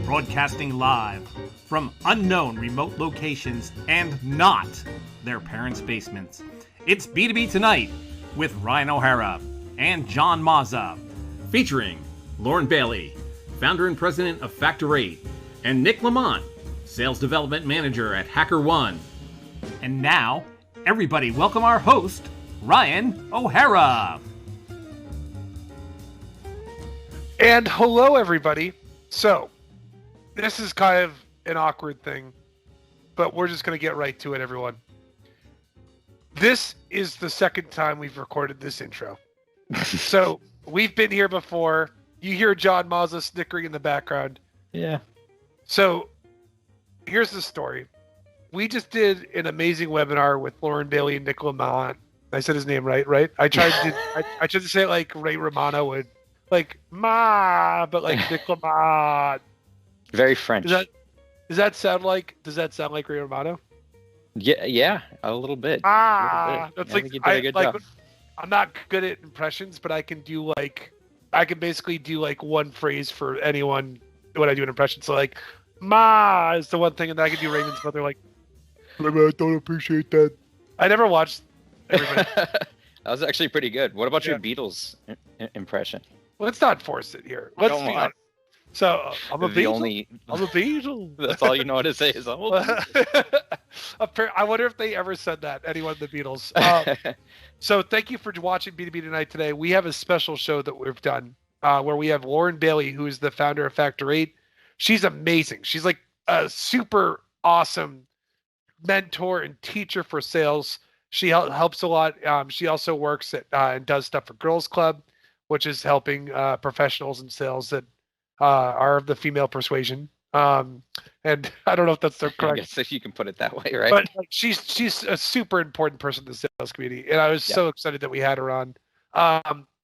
broadcasting live from unknown remote locations and not their parents' basements. It's B2B Tonight with Ryan O'Hara and John Mazza, featuring Lauren Bailey, founder and president of Factor 8, and Nick Liemandt, sales development manager at HackerOne. And now, everybody welcome our host, Ryan O'Hara. And hello, everybody. So, this is kind of an awkward thing, but we're just going to get right to it, everyone. This is the second time we've recorded this intro. So, we've been here before. You hear John Mazza snickering in the background. Yeah. So, here's the story. We just did an amazing webinar with Lauren Bailey and Nick Liemandt. I said his name right? I tried to say it like Ray Romano would. Like ma, but like Nick Liemandt. Very French. Does that sound like Ray Romano? Yeah, a little bit. That's like you did a good job. I'm not good at impressions, but I can basically do like one phrase for anyone when I do an impression. So like ma is the one thing, and then I can do Raymond's mother like. I don't appreciate that. I never watched everybody. That was actually pretty good. What about your Beatles impression? Let's not force it here. Let's be honest. So I'm a Beatle. I'm a Beatle. That's all you know how to say is I wonder if they ever said that, anyone in the Beatles. So thank you for watching B2B Tonight today. We have a special show that we've done where we have Lauren Bailey, who is the founder of Factor 8. She's amazing. She's like a super awesome mentor and teacher for sales. She helps a lot. She also works at and does stuff for Girls Club, which is helping professionals in sales that are of the female persuasion. And I don't know if that's the correct. I guess if you can put it that way, right? But like, she's a super important person in the sales community, and I was so excited that we had her on.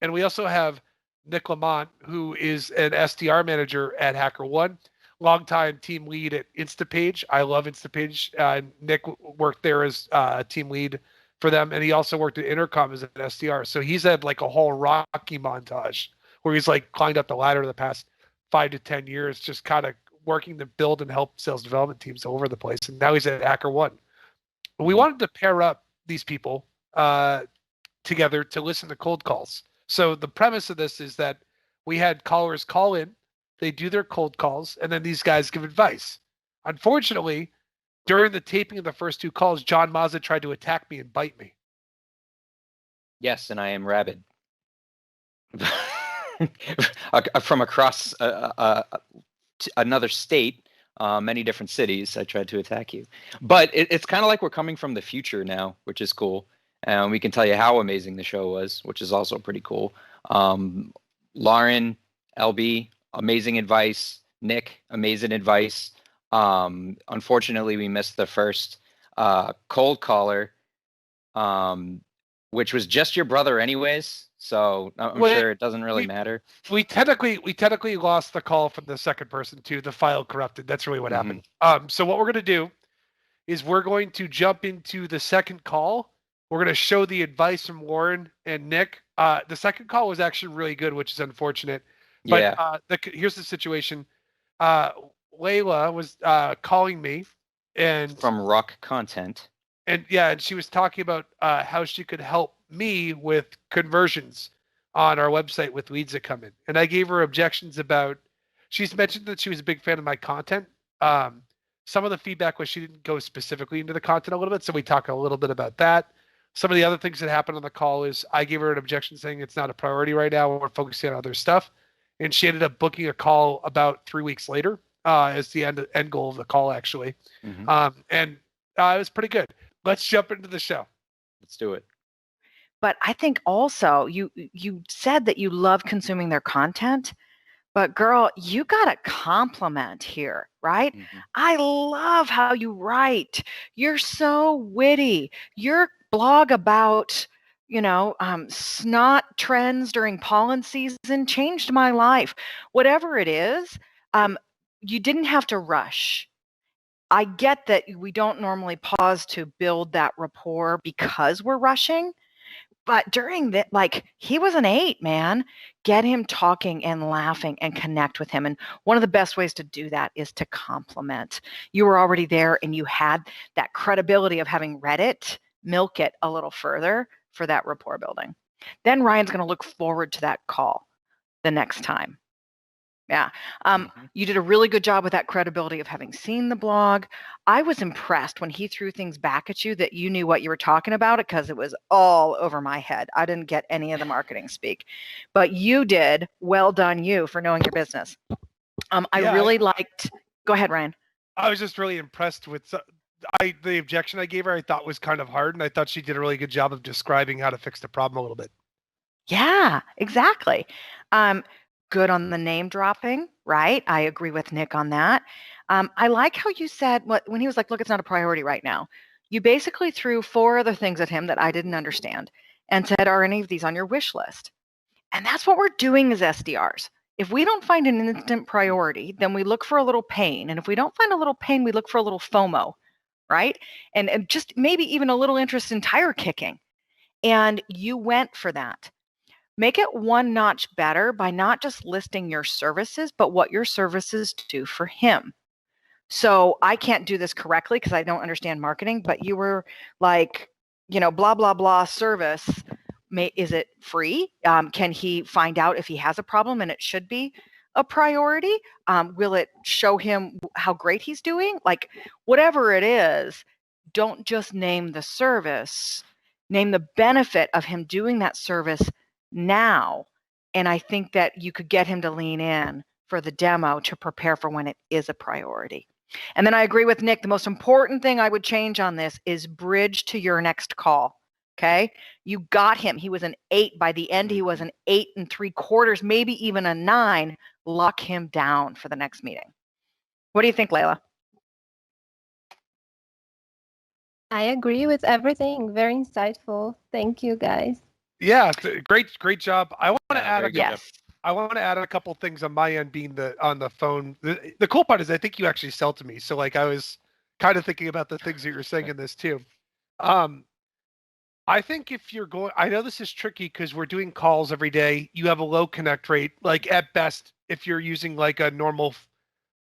And we also have Nick Liemandt, who is an SDR manager at HackerOne, longtime team lead at Instapage. I love Instapage. Nick worked there as team lead for them, and he also worked at Intercom as an SDR. So he's had like a whole Rocky montage where he's like climbed up the ladder the past 5 to 10 years, just kind of working to build and help sales development teams all over the place. And now he's at HackerOne. We wanted to pair up these people together to listen to cold calls. So the premise of this is that we had callers call in, they do their cold calls, and then these guys give advice. Unfortunately, during the taping of the first 2 calls, John Mazza tried to attack me and bite me. Yes, and I am rabid. From across another state, many different cities, I tried to attack you. But it's kind of like we're coming from the future now, which is cool. And we can tell you how amazing the show was, which is also pretty cool. Lauren, LB, amazing advice. Nick, amazing advice. Unfortunately, we missed the first cold caller, which was just your brother anyways. So I'm sure it doesn't really matter. We technically lost the call from the second person too. The file corrupted. That's really what happened. So what we're going to do is we're going to jump into the second call. We're going to show the advice from Lauren and Nick. The second call was actually really good, which is unfortunate. But here's the situation. Layla was calling me, and from Rock Content, and she was talking about how she could help me with conversions on our website with leads that come in. And I gave her objections about. She's mentioned that she was a big fan of my content. Some of the feedback was she didn't go specifically into the content a little bit, so we talk a little bit about that. Some of the other things that happened on the call is I gave her an objection saying it's not a priority right now. We're focusing on other stuff, and she ended up booking a call about 3 weeks later. As the end goal of the call, actually. And it was pretty good. Let's jump into the show. Let's do it. But I think also you said that you love consuming their content, but girl, you got a compliment here, right? I love how you write. You're so witty. Your blog about snot trends during pollen season changed my life. Whatever it is, you didn't have to rush. I get that we don't normally pause to build that rapport because we're rushing. But during that, like, he was an 8, man. Get him talking and laughing and connect with him. And one of the best ways to do that is to compliment. You were already there and you had that credibility of having read it. Milk it a little further for that rapport building. Then Ryan's going to look forward to that call the next time. Yeah. You did a really good job with that credibility of having seen the blog. I was impressed when he threw things back at you that you knew what you were talking about, because it was all over my head. I didn't get any of the marketing speak, but you did. Well done, you, for knowing your business. I really liked. Go ahead, Ryan. I was just really impressed with the objection I gave her. I thought was kind of hard, and I thought she did a really good job of describing how to fix the problem a little bit. Yeah, exactly. Good on the name dropping, right? I agree with Nick on that. I like how you said when he was like, look, it's not a priority right now. You basically threw 4 other things at him that I didn't understand and said, are any of these on your wish list? And that's what we're doing as SDRs. If we don't find an instant priority, then we look for a little pain. And if we don't find a little pain, we look for a little FOMO, right? And just maybe even a little interest in tire kicking. And you went for that. Make it one notch better by not just listing your services, but what your services do for him. So I can't do this correctly because I don't understand marketing, but you were like, blah, blah, blah service. Is it free? Can he find out if he has a problem and it should be a priority? Will it show him how great he's doing? Like, whatever it is, don't just name the service, name the benefit of him doing that service now. And I think that you could get him to lean in for the demo to prepare for when it is a priority. And then I agree with Nick. The most important thing I would change on this is bridge to your next call. Okay. You got him. He was an 8. By the end, he was an 8 3/4, maybe even a 9. Lock him down for the next meeting. What do you think, Layla? I agree with everything. Very insightful. Thank you, guys. Yeah, great job. I want to add a couple things on my end, being on the phone. The cool part is I think you actually sell to me. So like I was kind of thinking about the things that you're saying in this too. I think if you're going, I know this is tricky because we're doing calls every day. You have a low connect rate. Like at best, if you're using like a normal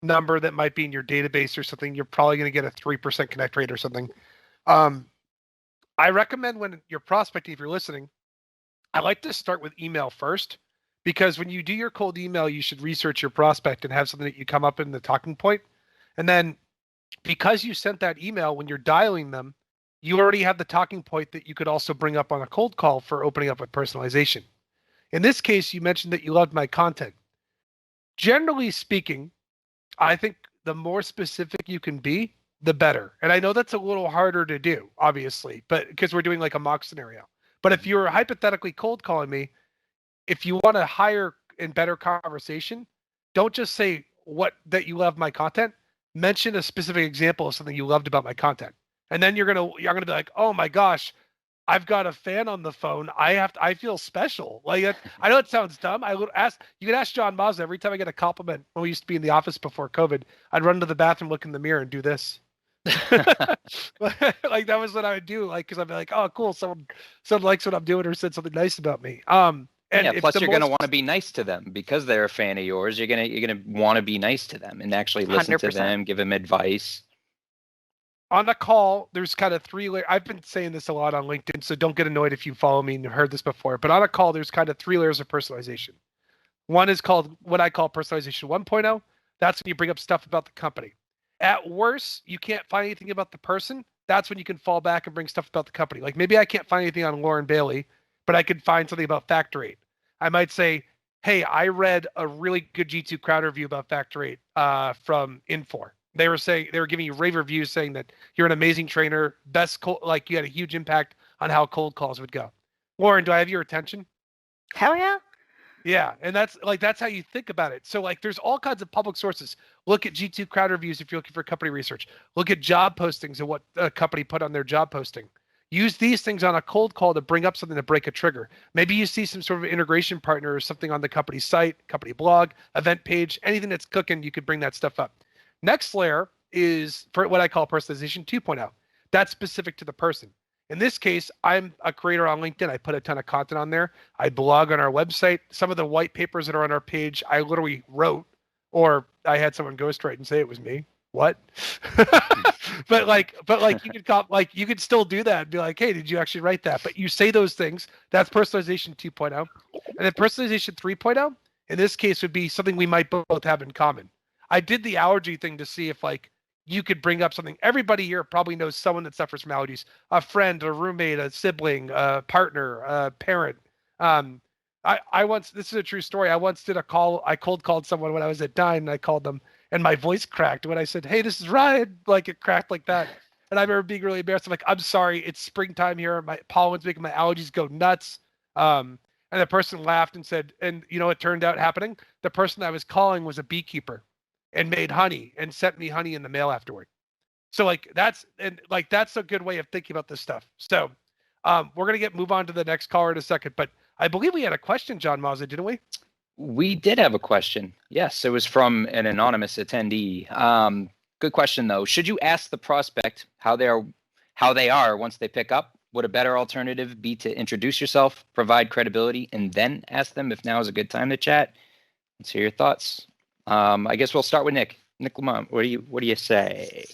number that might be in your database or something, you're probably going to get a 3% connect rate or something. I recommend when you're prospecting, if you're listening, I like to start with email first, because when you do your cold email, you should research your prospect and have something that you come up in the talking point. And then because you sent that email, when you're dialing them, you already have the talking point that you could also bring up on a cold call for opening up with personalization. In this case, you mentioned that you loved my content. Generally speaking, I think the more specific you can be, the better. And I know that's a little harder to do, obviously, but because we're doing like a mock scenario. But if you're hypothetically cold calling me, if you want a higher and better conversation, don't just say that you love my content. Mention a specific example of something you loved about my content. And then you're gonna be like, oh my gosh, I've got a fan on the phone. I feel special. Like I know it sounds dumb. You can ask John Mazza every time I get a compliment. When we used to be in the office before COVID, I'd run to the bathroom, look in the mirror, and do this. Like that was what I would do. Like, because I'd be like, oh, cool, someone likes what I'm doing or said something nice about me. And plus you're gonna want to be nice to them because they're a fan of yours. You're gonna want to be nice to them and actually listen 100%. To them, give them advice. On the call, there's kind of 3 layers. I've been saying this a lot on LinkedIn, so don't get annoyed if you follow me and heard this before. But on a call, there's kind of 3 layers of personalization. One is called what I call personalization 1.0. That's when you bring up stuff about the company. At worst, you can't find anything about the person. That's when you can fall back and bring stuff about the company. Like maybe I can't find anything on Lauren Bailey, but I could find something about Factor 8. I might say, hey, I read a really good G2 crowd review about Factor 8 from Infor. They were giving you rave reviews saying that you're an amazing trainer, like you had a huge impact on how cold calls would go. Lauren, do I have your attention? Hell yeah. Yeah, and that's how you think about it. So like there's all kinds of public sources. Look at G2 crowd reviews if you're looking for company research. Look at job postings and what a company put on their job posting. Use these things on a cold call to bring up something to break a trigger. Maybe you see some sort of integration partner or something on the company site, company blog, event page, anything that's cooking, you could bring that stuff up. Next layer is for what I call personalization 2.0. That's specific to the person. In this case, I'm a creator on LinkedIn. I put a ton of content on there. I blog on our website. Some of the white papers that are on our page, I literally wrote, or I had someone ghostwrite and say it was me. What? but you could you could still do that and be like, hey, did you actually write that? But you say those things. That's personalization 2.0. And then personalization 3.0, in this case, would be something we might both have in common. I did the allergy thing to see if you could bring up something. Everybody here probably knows someone that suffers from allergies, a friend, a roommate, a sibling, a partner, a parent. I once, this is a true story. I once did a call. I cold called someone when I was at Dine, and I called them and my voice cracked when I said, hey, this is Ryan. Like it cracked like that. And I remember being really embarrassed. I'm like, I'm sorry. It's springtime here. My pollen's making my allergies go nuts. And the person laughed and said, and it turned out happening. The person I was calling was a beekeeper and made honey and sent me honey in the mail afterward. So that's a good way of thinking about this stuff. So we're going to move on to the next caller in a second, but I believe we had a question, John Mazza, didn't we? We did have a question. Yes, it was from an anonymous attendee. Good question though. Should you ask the prospect how they are once they pick up? Would a better alternative be to introduce yourself, provide credibility, and then ask them if now is a good time to chat? Let's hear your thoughts. I guess we'll start with Nick. Nick Liemandt, what do you say?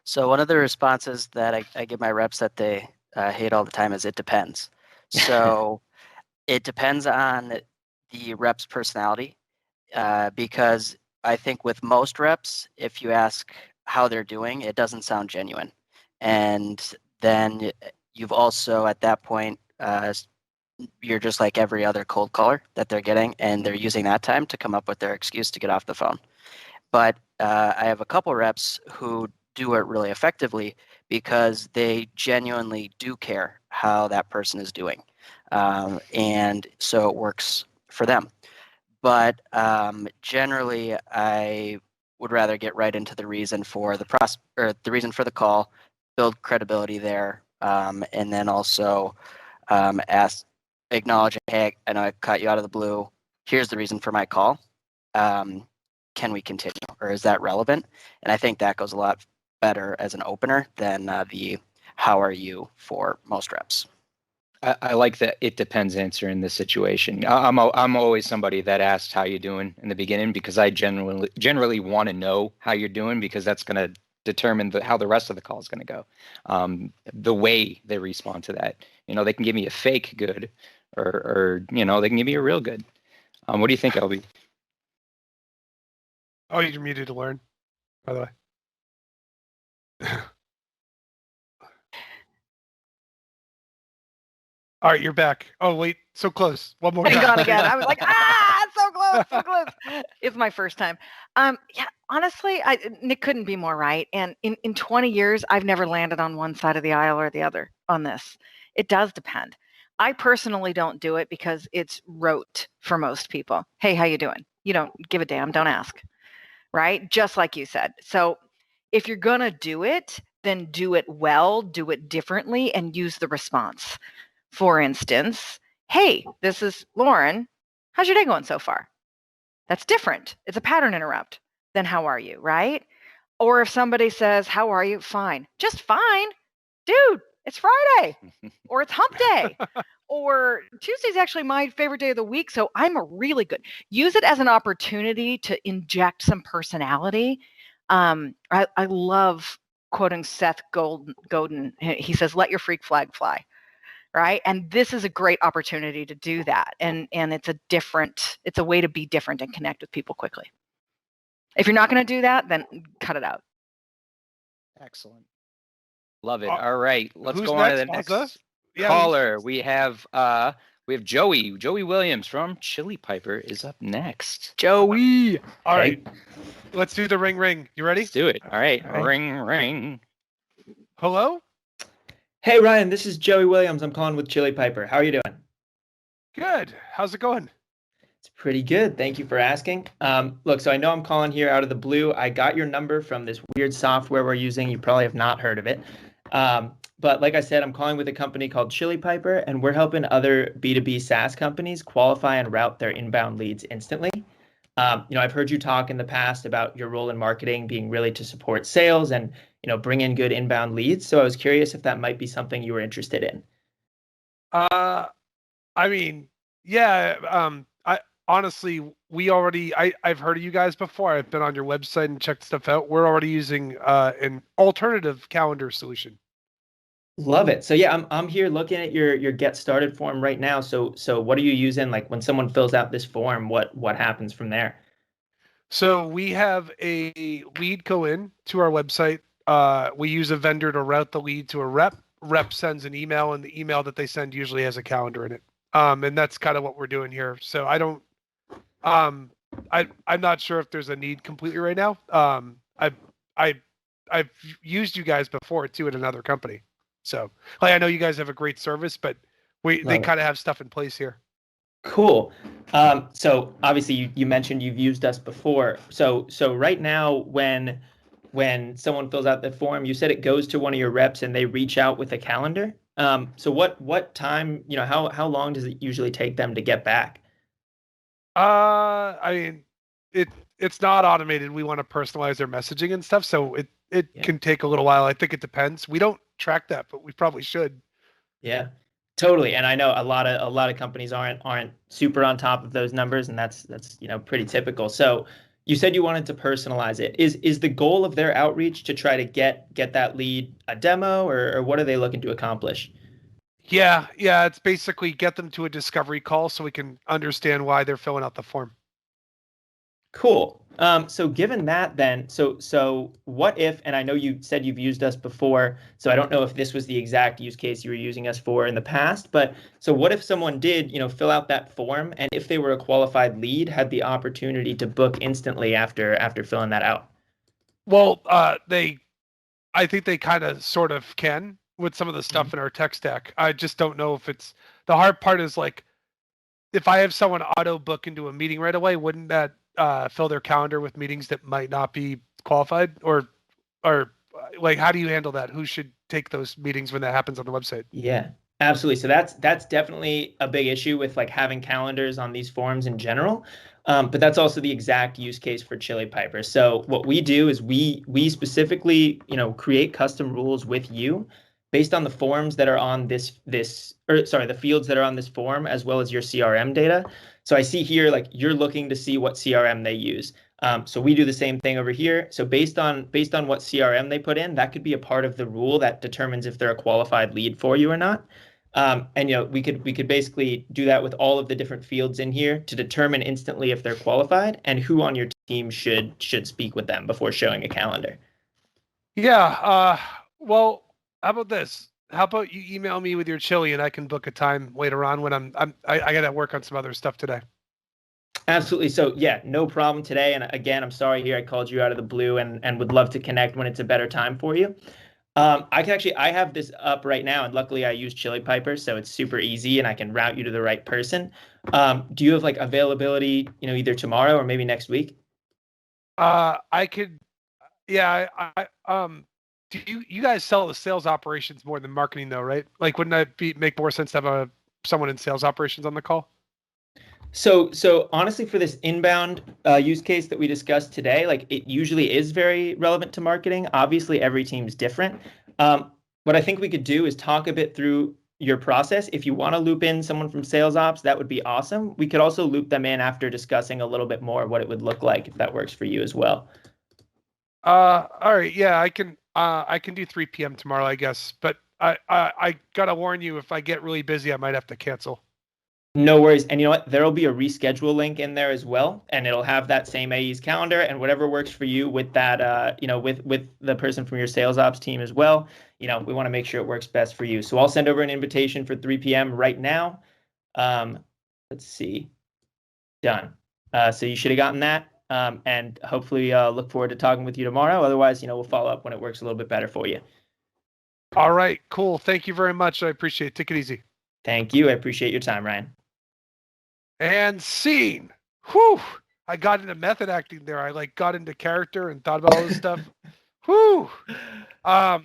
So one of the responses that I give my reps that they hate all the time is it depends. So it depends on the rep's personality, because I think with most reps, if you ask how they're doing, it doesn't sound genuine. And then you've also, at that point, you're just like every other cold caller that they're getting, and they're using that time to come up with their excuse to get off the phone. But I have a couple reps who do it really effectively because they genuinely do care how that person is doing. And so it works for them. But generally, I would rather get right into the reason for the reason for the call, build credibility there, and then also acknowledge, hey, I know I caught you out of the blue. Here's the reason for my call. Can we continue, or is that relevant? And I think that goes a lot better as an opener than the how are you for most reps. I like that it depends answer in this situation. I'm always somebody that asks how you doing in the beginning, because I generally want to know how you're doing, because that's going to determine how the rest of the call is going to go. The way they respond to that, they can give me a fake good, or they can give me a real good. What do you think, LB? Oh, you're muted to learn, by the way. All right, you're back. Oh, wait, so close. One more time. And gone again. I was like, so close, so close. It's my first time. Yeah, honestly, Nick couldn't be more right. And in 20 years, I've never landed on one side of the aisle or the other on this. It does depend. I personally don't do it because it's rote for most people. Hey, how you doing? You don't give a damn. Don't ask. Right? Just like you said. So if you're going to do it, then do it well, do it differently, and use the response. For instance, hey, this is Lauren. How's your day going so far? That's different. It's a pattern interrupt than how are you, right? Or if somebody says, how are you? Fine. Just fine. Dude, it's Friday. Or it's hump day. Or Tuesday's actually my favorite day of the week, so I'm a really good. Use it as an opportunity to inject some personality. I love quoting Seth Godin. He says, let your freak flag fly. Right. And this is a great opportunity to do that. And it's a way to be different and connect with people quickly. If you're not going to do that, then cut it out. Excellent. Love it. All right. Let's go next, on to the next caller. We have Joey. Joey Williams from Chili Piper is up next. Joey. All right. Let's do the ring. You ready? Let's do it. All right. Ring. Hello? Hey, Ryan, this is Joey Williams. I'm calling with Chili Piper. How are you doing? Good. How's it going? It's pretty good. Thank you for asking. Look, so I know I'm calling here out of the blue. I got your number from this weird software we're using. You probably have not heard of it. But like I said, I'm calling with a company called Chili Piper, and we're helping other B2B SaaS companies qualify and route their inbound leads instantly. I've heard you talk in the past about your role in marketing being really to support sales and, bring in good inbound leads. So I was curious if that might be something you were interested in. I mean, yeah. I honestly, I've heard of you guys before. I've been on your website and checked stuff out. We're already using an alternative calendar solution. Love it. So yeah, I'm here looking at your get started form right now. So what are you using? Like when someone fills out this form, what happens from there? So we have a lead go in to our website. We use a vendor to route the lead to a rep. Rep sends an email, and the email that they send usually has a calendar in it. And that's kind of what we're doing here. So I don't, I'm not sure if there's a need completely right now. I've used you guys before too at another company. So like, I know you guys have a great service, but they kind of have stuff in place here. Cool. So obviously you mentioned you've used us before. So right now when someone fills out the form, you said it goes to one of your reps and they reach out with a calendar. So what time, how long does it usually take them to get back? I mean, it's not automated. We want to personalize their messaging and stuff, so it can take a little while. I think it depends. We don't track that, but we probably should. Yeah, totally. And I know a lot of companies aren't super on top of those numbers, and that's pretty typical. So you said you wanted to personalize it. Is the goal of their outreach to try to get that lead a demo, or what are they looking to accomplish? Yeah, it's basically get them to a discovery call so we can understand why they're filling out the form. Cool. So given that then, so what if, and I know you said you've used us before, so I don't know if this was the exact use case you were using us for in the past, but so what if someone did, fill out that form, and if they were a qualified lead, had the opportunity to book instantly after filling that out? Well, I think they kind of sort of can with some of the stuff in our tech stack. I just don't know if it's, the hard part is like, if I have someone auto book into a meeting right away, wouldn't that fill their calendar with meetings that might not be qualified, or like, how do you handle that? Who should take those meetings when that happens on the website? Yeah, absolutely. So that's definitely a big issue with like having calendars on these forums in general. But that's also the exact use case for Chili Piper. So what we do is we specifically, create custom rules with you based on the forms that are on the fields that are on this form, as well as your CRM data. So I see here, like, you're looking to see what CRM they use. So we do the same thing over here. So based on what CRM they put in, that could be a part of the rule that determines if they're a qualified lead for you or not. And we could basically do that with all of the different fields in here to determine instantly if they're qualified and who on your team should speak with them before showing a calendar. Yeah. Well, how about this? How about you email me with your chili and I can book a time later on when I got to work on some other stuff today. Absolutely. So yeah, no problem today. And again, I'm sorry here I called you out of the blue and would love to connect when it's a better time for you. I have this up right now, and luckily I use Chili Piper, so it's super easy and I can route you to the right person. Do you have like availability, either tomorrow or maybe next week? I could, yeah. Do you guys sell the sales operations more than marketing though, right? Like, wouldn't that make more sense to have someone in sales operations on the call? So honestly, for this inbound use case that we discussed today, like, it usually is very relevant to marketing. Obviously, every team's different. What I think we could do is talk a bit through your process. If you want to loop in someone from sales ops, that would be awesome. We could also loop them in after discussing a little bit more what it would look like, if that works for you as well. All right. Yeah, I can do 3 p.m. tomorrow, I guess. But I gotta warn you, if I get really busy, I might have to cancel. No worries. And you know what? There'll be a reschedule link in there as well, and it'll have that same AE's calendar and whatever works for you with that, with the person from your sales ops team as well. We want to make sure it works best for you. So I'll send over an invitation for 3 p.m. right now. Let's see. Done. So you should have gotten that. And hopefully look forward to talking with you tomorrow. Otherwise, we'll follow up when it works a little bit better for you. All right, cool. Thank you very much. I appreciate it. Take it easy. Thank you. I appreciate your time, Ryan. And scene. Whew. I got into method acting there. I got into character and thought about all this stuff. Whew. All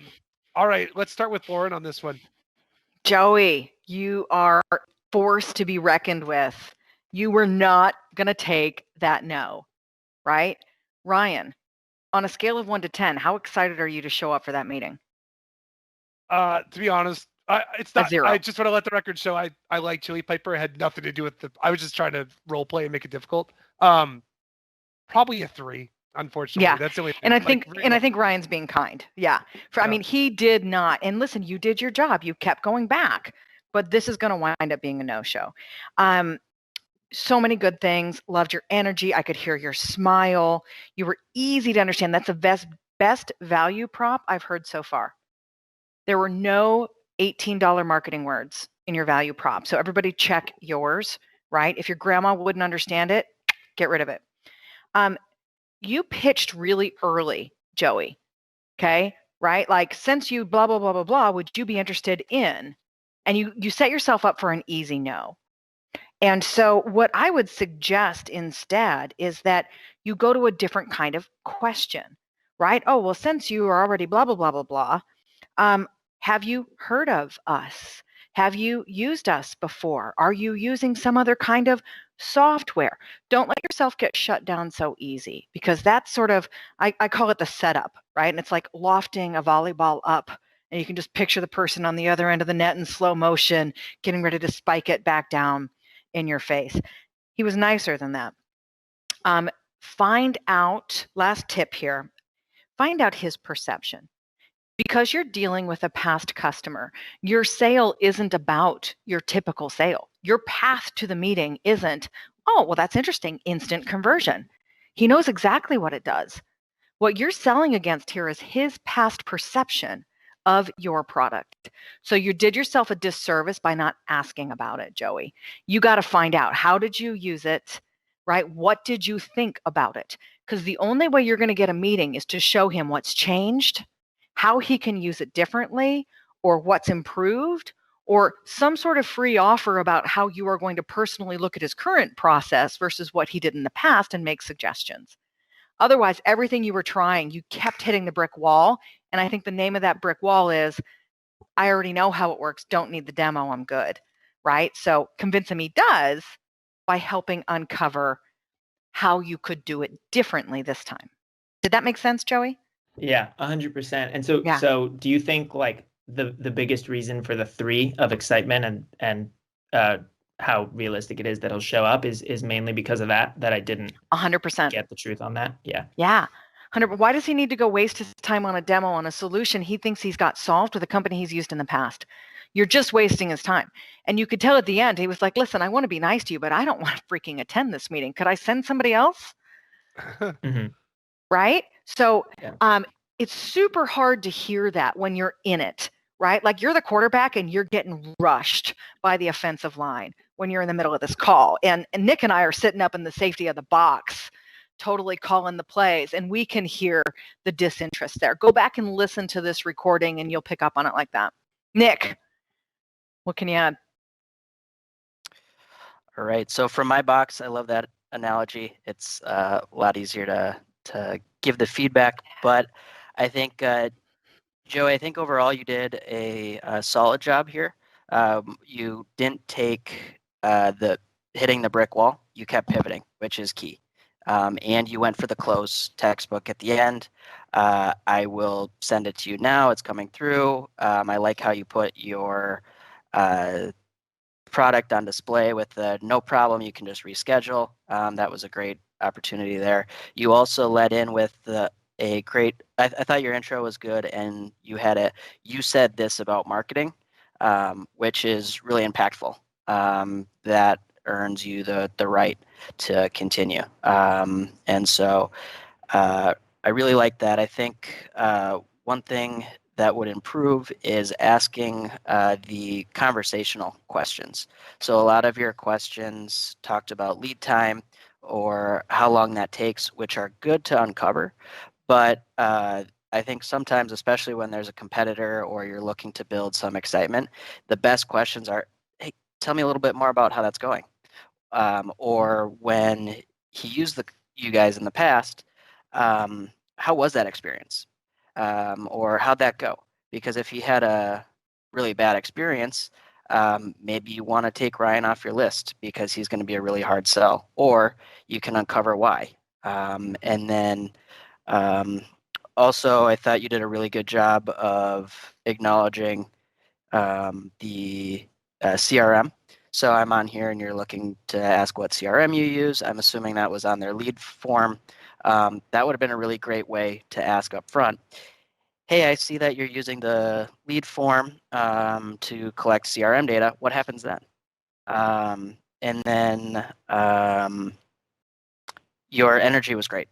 right, let's start with Lauren on this one. Joey, you are forced to be reckoned with. You were not going to take that no, right? Ryan, on a scale of 1 to 10, how excited are you to show up for that meeting? To be honest, it's not. 0. I just want to let the record show I like Chili Piper. It had nothing to do with I was just trying to role play and make it difficult. Probably a 3. Unfortunately, yeah. that's the only thing. And I think Ryan's being kind. Yeah. I mean, he did not. And listen, you did your job. You kept going back, but this is going to wind up being a no-show. So many good things. Loved your energy. I could hear your smile. You were easy to understand. That's the best value prop I've heard so far. There were no $18 marketing words in your value prop. So everybody check yours, right? If your grandma wouldn't understand it, get rid of it. You pitched really early, Joey. Okay, right? Like, since you blah, blah, blah, blah, blah, would you be interested in? And you set yourself up for an easy no. And so what I would suggest instead is that you go to a different kind of question, right? Oh, well, since you are already blah, blah, blah, blah, blah, have you heard of us? Have you used us before? Are you using some other kind of software? Don't let yourself get shut down so easy, because that's sort of, I call it the setup, right? And it's like lofting a volleyball up, and you can just picture the person on the other end of the net in slow motion, getting ready to spike it back down in your face. He was nicer than that. Find out, last tip here, find out his perception. Because you're dealing with a past customer, your sale isn't about your typical sale. Your path to the meeting isn't, oh, well, that's interesting, instant conversion. He knows exactly what it does. What you're selling against here is his past perception of your product. So you did yourself a disservice by not asking about it, Joey. You got to find out, how did you use it, right? What did you think about it? Because the only way you're going to get a meeting is to show him what's changed, how he can use it differently, or what's improved, or some sort of free offer about how you are going to personally look at his current process versus what he did in the past and make suggestions. Otherwise, everything you were trying, you kept hitting the brick wall. And I think the name of that brick wall is, I already know how it works, don't need the demo, I'm good, right? So convince him he does by helping uncover how you could do it differently this time. Did that make sense, Joey? Yeah, 100%. And so, so do you think like the biggest reason for the 3 of excitement and how realistic it is that he'll show up is mainly because of that I didn't 100% get the truth on that? Yeah. Yeah. 100%. Why does he need to go waste his time on a demo on a solution he thinks he's got solved with a company he's used in the past? You're just wasting his time. And you could tell at the end, he was like, listen, I want to be nice to you, but I don't want to freaking attend this meeting. Could I send somebody else? Mm-hmm. Right? So it's super hard to hear that when you're in it, right? Like, you're the quarterback and you're getting rushed by the offensive line when you're in the middle of this call. And Nick and I are sitting up in the safety of the box, totally calling the plays, and we can hear the disinterest there. Go back and listen to this recording and you'll pick up on it like that. Nick, what can you add? All right. So from my box, I love that analogy. It's a lot easier to give the feedback, but I think, Joey, I think overall you did a solid job here. You didn't take the hitting the brick wall. You kept pivoting, which is key. And you went for the close textbook at the end. I will send it to you now. It's coming through. I like how you put your product on display with the no problem, you can just reschedule. That was a great opportunity there. You also led in with a great, I thought your intro was good, and you said this about marketing, which is really impactful. That earns you the right to continue. And so I really like that. I think one thing that would improve is asking the conversational questions. So a lot of your questions talked about lead time or how long that takes, which are good to uncover. But I think sometimes, especially when there's a competitor or you're looking to build some excitement, the best questions are, hey, tell me a little bit more about how that's going. Or when he used you guys in the past, how was that experience? Or how'd that go? Because if he had a really bad experience, maybe you want to take Ryan off your list because he's going to be a really hard sell, or you can uncover why. And then also, I thought you did a really good job of acknowledging the CRM. So I'm on here and you're looking to ask what CRM you use. I'm assuming that was on their lead form. That would have been a really great way to ask up front. Hey, I see that you're using the lead form to collect CRM data. What happens then? And then your energy was great.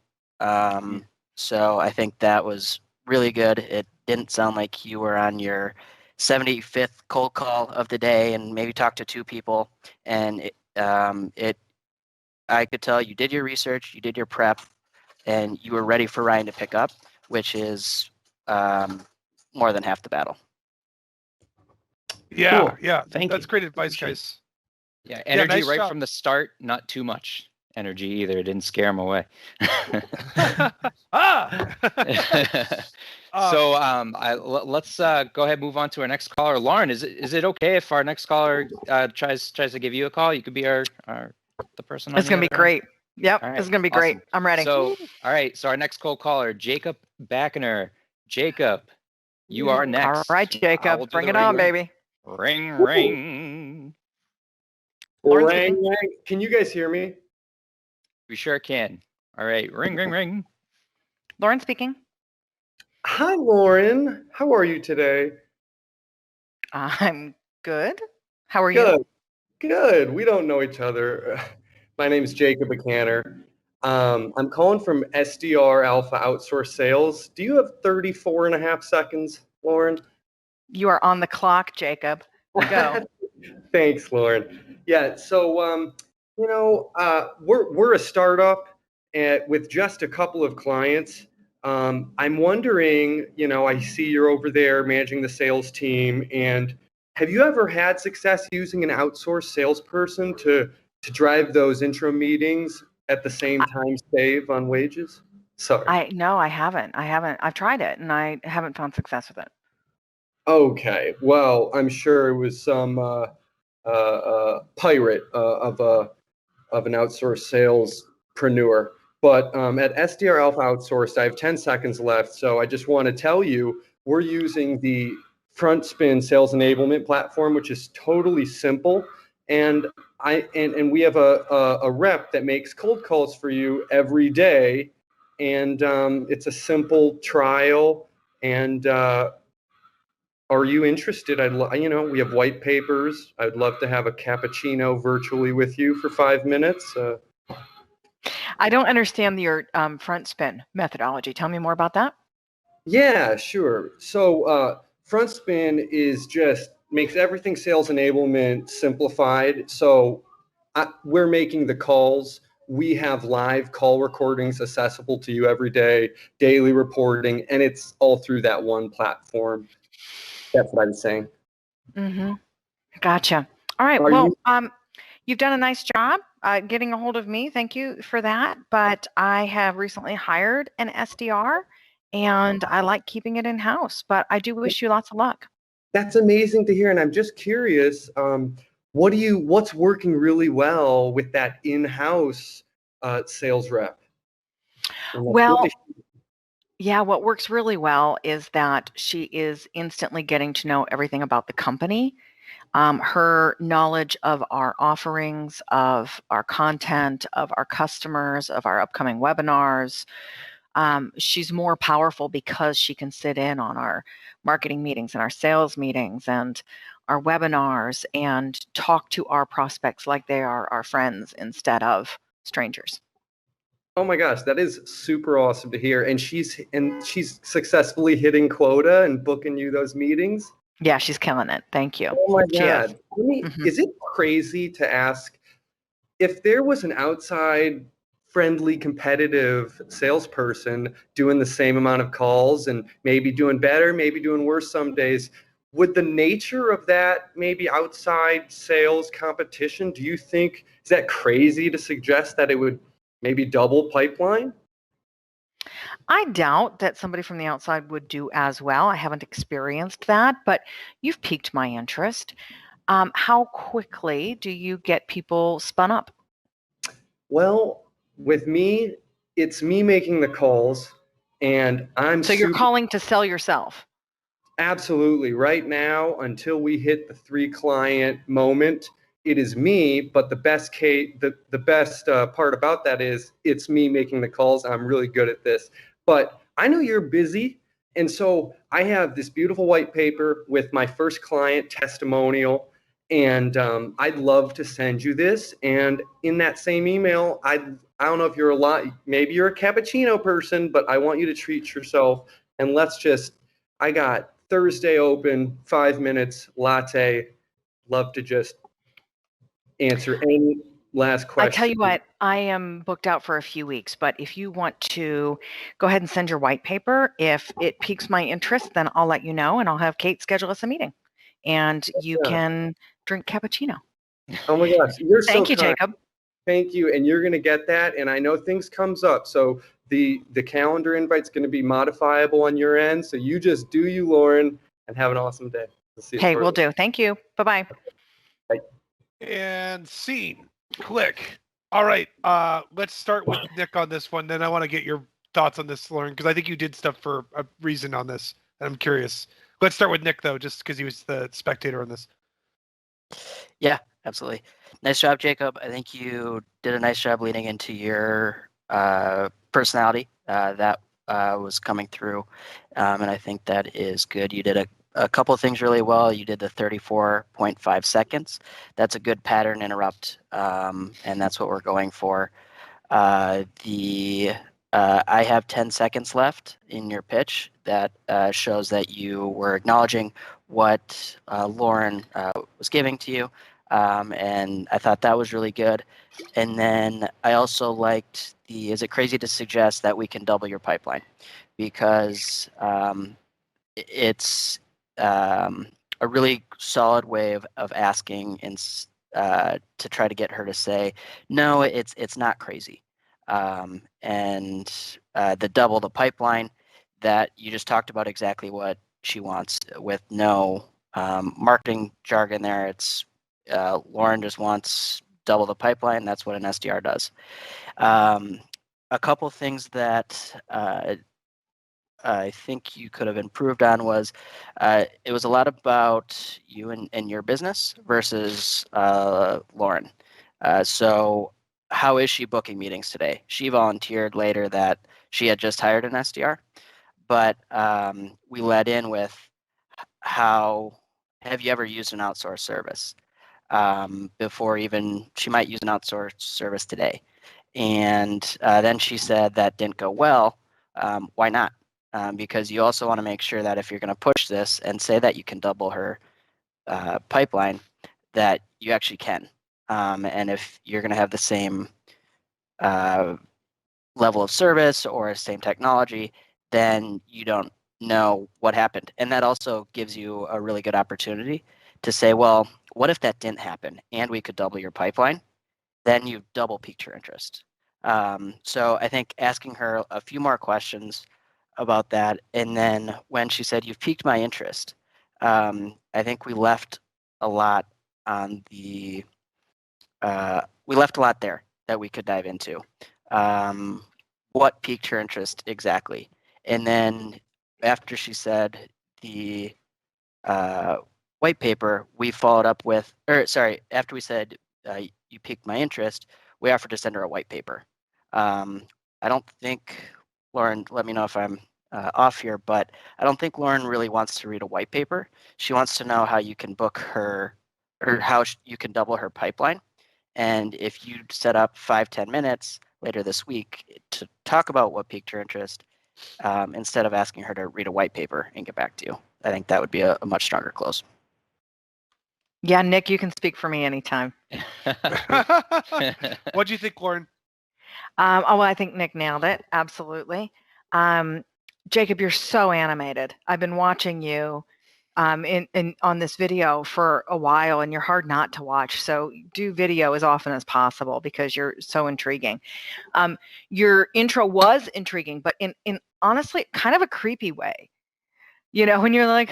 So I think that was really good. It didn't sound like you were on your 75th cold call of the day and maybe talked to 2 people. And I could tell you did your research, you did your prep, and you were ready for Ryan to pick up, which is more than half the battle. Yeah, Cool. yeah. Thank That's you. great advice, Appreciate guys. Yeah, energy nice right job. from the start. Not too much energy either. It didn't scare him away. So let's go ahead and move on to our next caller. Lauren, is it okay if our next caller tries to give you a call? You could be the person on It's the going to be other end. great. Yep. All right, It's going to be great. awesome. I'm ready. So, all right. So our next cold caller, Jacob Backener. Jacob, you are next. All right, Jacob. We'll do Bring the it on, ring. baby. Ring, ring. Lauren Ring, speaking. ring. Can you guys hear me? We sure can. All right. Ring, ring, ring. Lauren speaking. Hi, Lauren. How are you today? I'm good. How are you? Good. Good. We don't know each other. My name is Jacob Buchanan. I'm calling from SDR Alpha Outsource Sales. Do you have 34 and a half seconds, Lauren? You are on the clock, Jacob. Go. Thanks, Lauren. Yeah, so we're a startup with just a couple of clients. I'm wondering, I see you're over there managing the sales team, and have you ever had success using an outsourced salesperson to drive those intro meetings at the same time save on wages? Sorry. No, I haven't. I've tried it and I haven't found success with it. Okay. Well, I'm sure it was some pirate of an outsourced salespreneur. But at SDR Alpha Outsourced, I have 10 seconds left. So I just want to tell you, we're using the Front Spin sales enablement platform, which is totally simple. And we have a rep that makes cold calls for you every day. And it's a simple trial. And are you interested? We have white papers. I'd love to have a cappuccino virtually with you for 5 minutes. I don't understand your front spin methodology. Tell me more about that. Yeah, sure. So Front Spin is just makes everything sales enablement simplified. So we're making the calls. We have live call recordings accessible to you every day, daily reporting, and it's all through that one platform. That's what I'm saying. Mm-hmm. Gotcha. All right. You've done a nice job getting a hold of me. Thank you for that. But I have recently hired an SDR, and I like keeping it in-house. But I do wish you lots of luck. That's amazing to hear, and I'm just curious. What's working really well with that in-house sales rep? Well, yeah, what works really well is that she is instantly getting to know everything about the company. Her knowledge of our offerings, of our content, of our customers, of our upcoming webinars. She's more powerful because she can sit in on our marketing meetings and our sales meetings and our webinars and talk to our prospects like they are our friends instead of strangers. Oh my gosh, that is super awesome to hear. And she's successfully hitting quota and booking you those meetings. Yeah, she's killing it. Thank you. Oh my God. Is it crazy to ask if there was an outside friendly competitive salesperson doing the same amount of calls and maybe doing better, maybe doing worse some days, would the nature of that maybe outside sales competition, do you think, is that crazy to suggest that it would maybe double pipeline? I doubt that somebody from the outside would do as well. I haven't experienced that, but you've piqued my interest. How quickly do you get people spun up? Well, with me, it's me making the calls, and I'm So you're calling to sell yourself. absolutely right now until we hit the 3 client moment. It is me, but the best part about that is it's me making the calls. I'm really good at this, but I know you're busy. And so I have this beautiful white paper with my first client testimonial, and I'd love to send you this. And in that same email, I don't know if maybe you're a cappuccino person, but I want you to treat yourself. And I got Thursday open, 5 minutes, latte. Love to just answer any last question. I tell you what, I am booked out for a few weeks, but if you want to go ahead and send your white paper, if it piques my interest, then I'll let you know, and I'll have Kate schedule us a meeting, and you can drink cappuccino. Oh my gosh, you're so Thank you, kind. Jacob. Thank you, and you're going to get that. And I know things comes up, so the calendar invite's going to be modifiable on your end. So you just do you, Lauren, and have an awesome day. Okay, we'll do. Thank you. Bye-bye. Bye. And scene. Click. All right. Let's start with Nick on this one. Then I want to get your thoughts on this, Lauren, because I think you did stuff for a reason on this. And I'm curious. Let's start with Nick, though, just because he was the spectator on this. Yeah, absolutely. Nice job, Jacob. I think you did a nice job leading into your personality that was coming through. And I think that is good. You did a couple of things really well. You did the 34.5 seconds. That's a good pattern interrupt, and that's what we're going for. I have 10 seconds left in your pitch. That shows that you were acknowledging what Lauren was giving to you, and I thought that was really good. And then I also liked is it crazy to suggest that we can double your pipeline? Because it's a really solid way of asking and to try to get her to say, no, it's not crazy. And the double the pipeline, that you just talked about exactly what she wants with no marketing jargon there. It's Lauren just wants double the pipeline. That's what an SDR does. A couple things that I think you could have improved on was it was a lot about you and your business versus Lauren. So how is she booking meetings today? She volunteered later that she had just hired an SDR, but we led in with how have you ever used an outsourced service before even she might use an outsourced service today. And then she said that didn't go well. Why not? Because you also want to make sure that if you're going to push this and say that you can double her pipeline, that you actually can. And if you're going to have the same level of service or same technology, then you don't know what happened. And that also gives you a really good opportunity to say, well, what if that didn't happen and we could double your pipeline? Then you've double piqued her interest. So I think asking her a few more questions about that. And then when she said, you've piqued my interest, I think we left a lot on we left a lot there that we could dive into. What piqued her interest exactly? And then after she said the white paper, we followed up with, after we said you piqued my interest, we offered to send her a white paper. I don't think, Lauren, let me know if I'm off here, but I don't think Lauren really wants to read a white paper. She wants to know how you can book her or how you can double her pipeline. And if you set up 5-10 minutes later this week to talk about what piqued her interest, instead of asking her to read a white paper and get back to you, I think that would be a much stronger close. Yeah, Nick, you can speak for me anytime. What do you think, Lauren? Well, I think Nick nailed it. Absolutely. Jacob, you're so animated. I've been watching you on this video for a while, and you're hard not to watch. So do video as often as possible because you're so intriguing. Your intro was intriguing, but in honestly kind of a creepy way. You know, when you're like,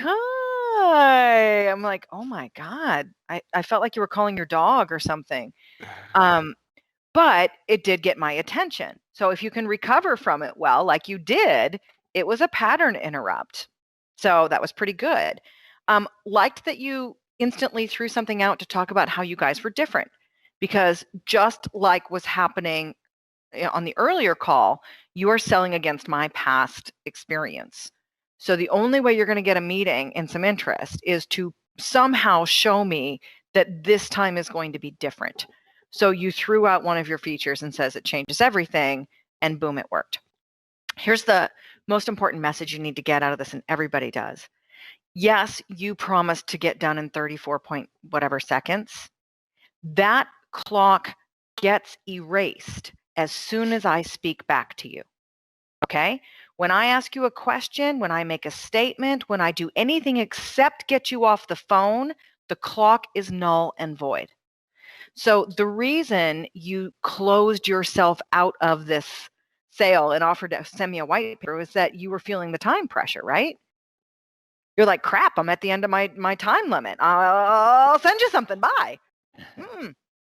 hi. I'm like, oh my God. I felt like you were calling your dog or something. But it did get my attention. So if you can recover from it well, like you did, it was a pattern interrupt. So that was pretty good. Liked that you instantly threw something out to talk about how you guys were different, because just like was happening on the earlier call, you are selling against my past experience. So the only way you're going to get a meeting and some interest is to somehow show me that this time is going to be different. So you threw out one of your features and says it changes everything, and boom, it worked. Here's the most important message you need to get out of this, and everybody does. Yes, you promised to get done in 34 point whatever seconds. That clock gets erased as soon as I speak back to you. Okay? When I ask you a question, when I make a statement, when I do anything except get you off the phone, the clock is null and void. So the reason you closed yourself out of this sale and offered to send me a white paper was that you were feeling the time pressure, right? You're like, crap, I'm at the end of my time limit. I'll send you something. Bye.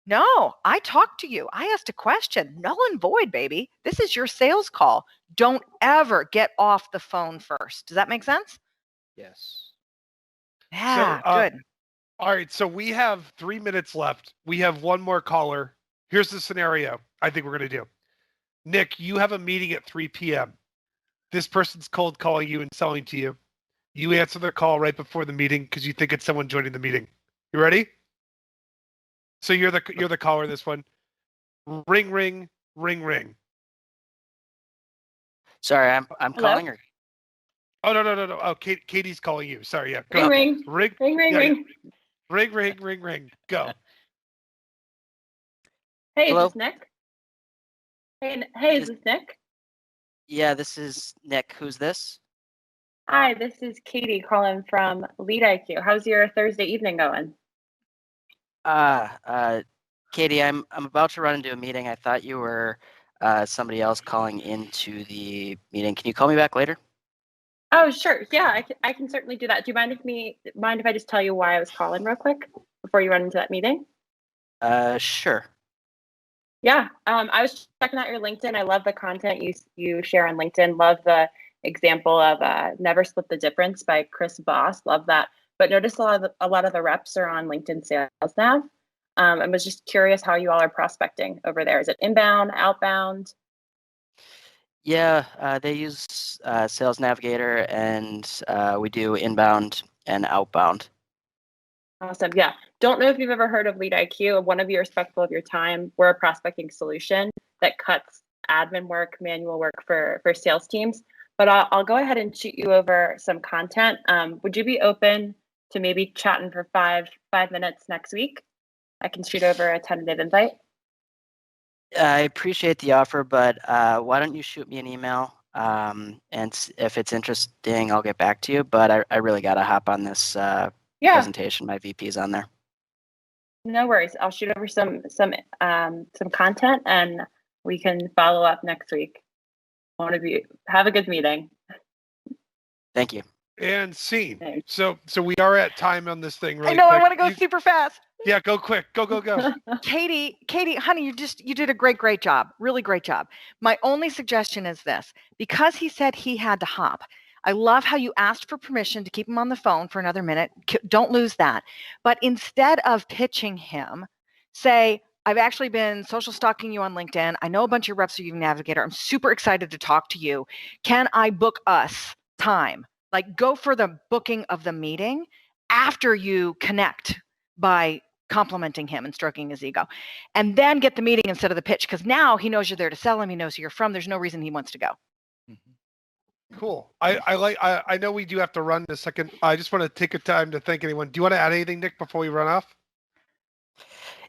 No, I talked to you. I asked a question. Null and void, baby. This is your sales call. Don't ever get off the phone first. Does that make sense? Yes. Yeah, good. All right, so we have 3 minutes left. We have one more caller. Here's the scenario I think we're going to do. Nick, you have a meeting at 3 p.m. This person's cold calling you and selling to you. You answer their call right before the meeting because you think it's someone joining the meeting. You ready? So you're the caller this one. Ring, ring, ring, ring. Sorry, I'm calling her. Oh, no. Oh, Katie's calling you. Sorry, yeah. Go. Ring, ring, ring, ring, yeah, ring. Ring, ring, ring, ring. Go. Hey, Hello? is this Nick? Hey, is this Nick? Yeah, this is Nick. Who's this? Hi, this is Katie calling from LeadIQ. How's your Thursday evening going? Katie, I'm about to run into a meeting. I thought you were somebody else calling into the meeting. Can you call me back later? Oh, sure. Yeah, I can certainly do that. Do you mind if I just tell you why I was calling real quick before you run into that meeting? Sure. Yeah. I was checking out your LinkedIn. I love the content you share on LinkedIn. Love the example of Never Split the Difference by Chris Voss. Love that. But notice a lot of the reps are on LinkedIn Sales Nav. I was just curious how you all are prospecting over there. Is it inbound, outbound? Yeah, they use Sales Navigator, and we do inbound and outbound. Awesome. Yeah. Don't know if you've ever heard of LeadIQ. I want to be respectful of your time. We're a prospecting solution that cuts admin work, manual work for sales teams. But I'll go ahead and shoot you over some content. Would you be open to maybe chatting for five minutes next week? I can shoot over a tentative invite. I appreciate the offer, but why don't you shoot me an email? And if it's interesting, I'll get back to you. But I really got to hop on this presentation. My VP's on there. No worries. I'll shoot over some content, and we can follow up next week. Have a good meeting. Thank you. And scene. So we are at time on this thing, right? I know. I want to go super fast. Yeah, go quick. Go. Katie, honey, you did a great job. Really great job. My only suggestion is this: because he said he had to hop, I love how you asked for permission to keep him on the phone for another minute. Don't lose that. But instead of pitching him, say, I've actually been social stalking you on LinkedIn. I know a bunch of reps are using Navigator. I'm super excited to talk to you. Can I book us time? Like, go for the booking of the meeting after you connect by complimenting him and stroking his ego, and then get the meeting instead of the pitch, because now he knows you're there to sell him. He knows who you're from. There's no reason he wants to go. Cool. I know we do have to run in a second. I just want to take a time to thank anyone. Do you want to add anything, Nick, before we run off?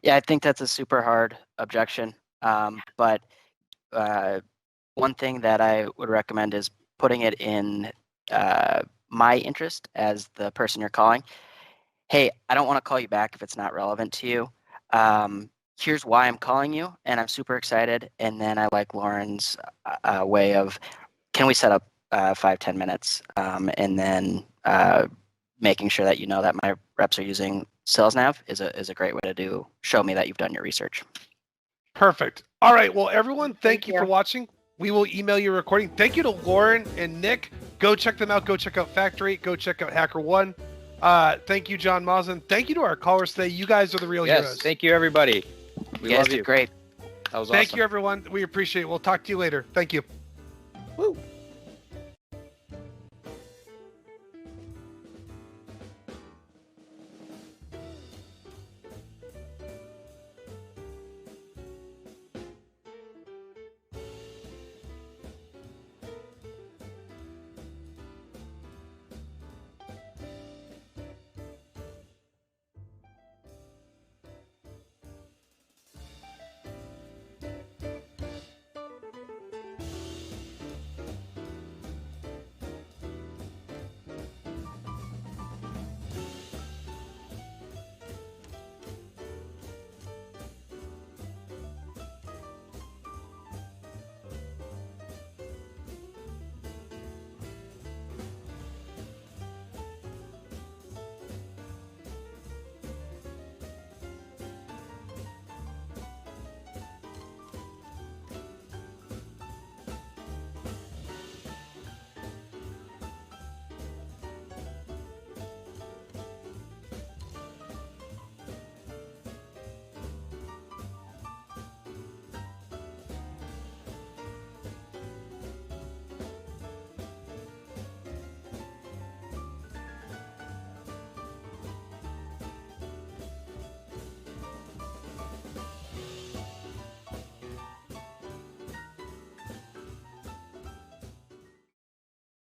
Yeah, I think that's a super hard objection. But one thing that I would recommend is putting it in my interest as the person you're calling. Hey, I don't want to call you back if it's not relevant to you. Here's why I'm calling you, and I'm super excited. And then I like Lauren's way of, can we set up 5-10 minutes, and then making sure that you know that my reps are using SalesNav is a great way to show me that you've done your research. Perfect. All right. Well, everyone, thank you for watching. We will email you a recording. Thank you to Lauren and Nick. Go check them out. Go check out Factor8. Go check out HackerOne. Thank you, John Mazen. Thank you to our callers today. You guys are the real heroes. Thank you, everybody. We love you. Great. That was Thank awesome. you, everyone. We appreciate it. We'll talk to you later. Thank you. Woo.